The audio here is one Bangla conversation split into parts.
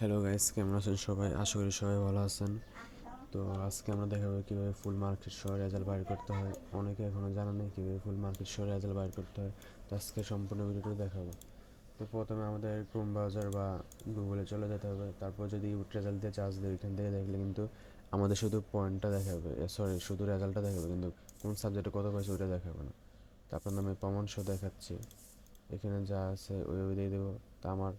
হ্যালো গাইস, কেমন আছেন সবাই? আশা করি সবাই ভালো আছেন। তো আজকে আমরা দেখাবো কীভাবে ফুল মার্কেট সহ রেজাল্ট বাইর করতে হয়। অনেকে এখনও জানা নেই কীভাবে ফুল মার্কেট সহ রেজাল্ট বাইর করতে হয়। তো আজকে সম্পূর্ণ ভিডিওটা দেখাবো। তো প্রথমে আমাদের ক্রোম ব্রাউজার বা গুগলে চলে যেতে হবে। তারপর যদি রেজাল্ট দিয়ে চার্জ দিই, ওইখান থেকে দেখলে কিন্তু আমাদের শুধু পয়েন্টটা দেখাবে, সরি শুধু রেজাল্টটা দেখাবে, কিন্তু কোন সাবজেক্টে কত পাইছে ওইটা দেখাবে না। তো আপনার নামে প্রমাণ সহ দেখাচ্ছি, এখানে যা আছে ওইভাবে দিয়ে দেবো। তা আমার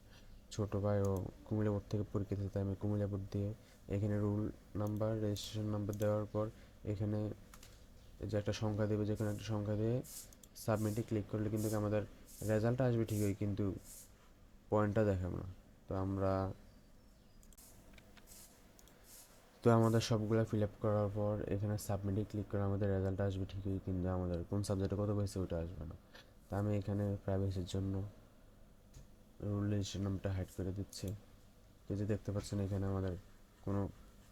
ছোটো ভাইও কুমিল্লা বোর্ড থেকে পরীক্ষা দিতে, তাই আমি কুমিল্লা বোর্ড দিয়ে এখানে রুল নাম্বার, রেজিস্ট্রেশন নাম্বার দেওয়ার পর এখানে যে একটা সংখ্যা দেবে, যেখানে একটা সংখ্যা দিয়ে সাবমিটে ক্লিক করলে কিন্তু আমাদের রেজাল্টটা আসবে ঠিকই, কিন্তু পয়েন্টটা দেখাবে না। তো আমাদের সবগুলো ফিল আপ করার পর এখানে সাবমিটে ক্লিক করে আমাদের রেজাল্ট আসবে ঠিকই, কিন্তু আমাদের কোন সাবজেক্টে কত পেয়েছে ওটা আসবে না। তা আমি এখানে প্রাইভেসির জন্য রুল রেজিস্ট্রেশন নাম্বারটা হাইড করে দিচ্ছি। তো যে দেখতে পাচ্ছেন এখানে আমাদের কোনো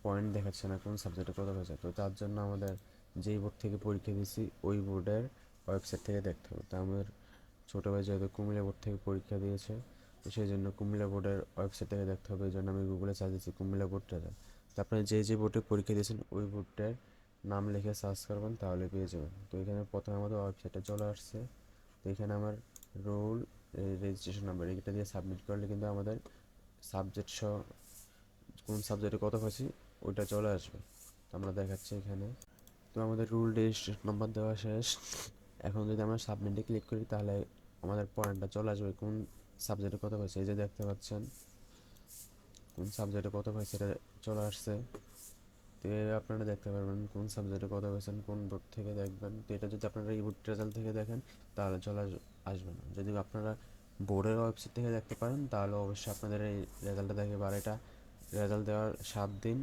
পয়েন্ট দেখাচ্ছে না কোন সাবজেক্টে কত হয়েছে। তো তার জন্য আমাদের যেই বোর্ড থেকে পরীক্ষা দিয়েছি ওই বোর্ডের ওয়েবসাইট থেকে দেখতে হবে। তো আমাদের ছোটো ভাই যেহেতু কুমিল্লা বোর্ড থেকে পরীক্ষা দিয়েছে, তো সেই জন্য কুমিল্লা বোর্ডের ওয়েবসাইট থেকে দেখতে হবে। এই জন্য আমি গুগলে সার্চ দিচ্ছি কুমিল্লা বোর্ড রেজাল্ট। তো আপনারা যে বোর্ডে পরীক্ষা দিয়েছেন ওই বোর্ডের নাম লিখে সার্চ করবেন, তাহলে পেয়ে যাবেন। তো এখানে প্রথমে আমাদের ওয়েবসাইটে চলে আসছে। তো এখানে আমার রোল রেজিস্ট্রেশন নাম্বার এটা দিয়ে সাবমিট করলে কিন্তু আমাদের সাবজেক্ট সহ কোন সাবজেক্টে কত পাইছি ওইটা চলে আসবে। তো আমরা দেখাচ্ছি এখানে। তো আমাদের রুল রেজিস্ট্রেশন নাম্বার দেওয়া শেষ। এখন যদি আমরা সাবমিটে ক্লিক করি তাহলে আমাদের পয়েন্টটা চলে আসবে কোন সাবজেক্টে কত পাইছে। এই যে দেখতে পাচ্ছেন কোন সাবজেক্টে কত পাইছে এটা চলে আসছে। তো আপনারা দেখতে পারবেন কোন সাবজেক্টে কত পেয়েছেন, কোন বোর্ড থেকে দেখবেন। তো এটা যদি আপনারা এই বোর্ড রেজাল্ট থেকে দেখেন তাহলে চলে আসবে না। যদি আপনারা বোর্ডের ওয়েবসাইট থেকে দেখতে পারেন তাহলে অবশ্যই আপনাদের এই রেজাল্টটা দেখবে। আর এটা রেজাল্ট দেওয়ার 7 দিন,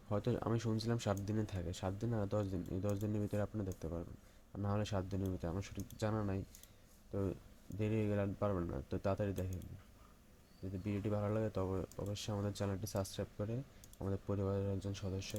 হয়তো আমি শুনছিলাম 7 দিনে থাকে, 7 দিন আর 10 দিন, এই 10 দিনের ভিতরে আপনি দেখতে পারবেন। আর না হলে 7 দিনের ভিতরে, আমার সঠিক জানা নাই। তো দেরি হয়ে গেলে আর পারবেন না, তো তাড়াতাড়ি দেখেন। যদি ভিডিওটি ভালো লাগে তবে অবশ্যই আমাদের চ্যানেলটি সাবস্ক্রাইব করে আমাদের পরিবারের একজন সদস্য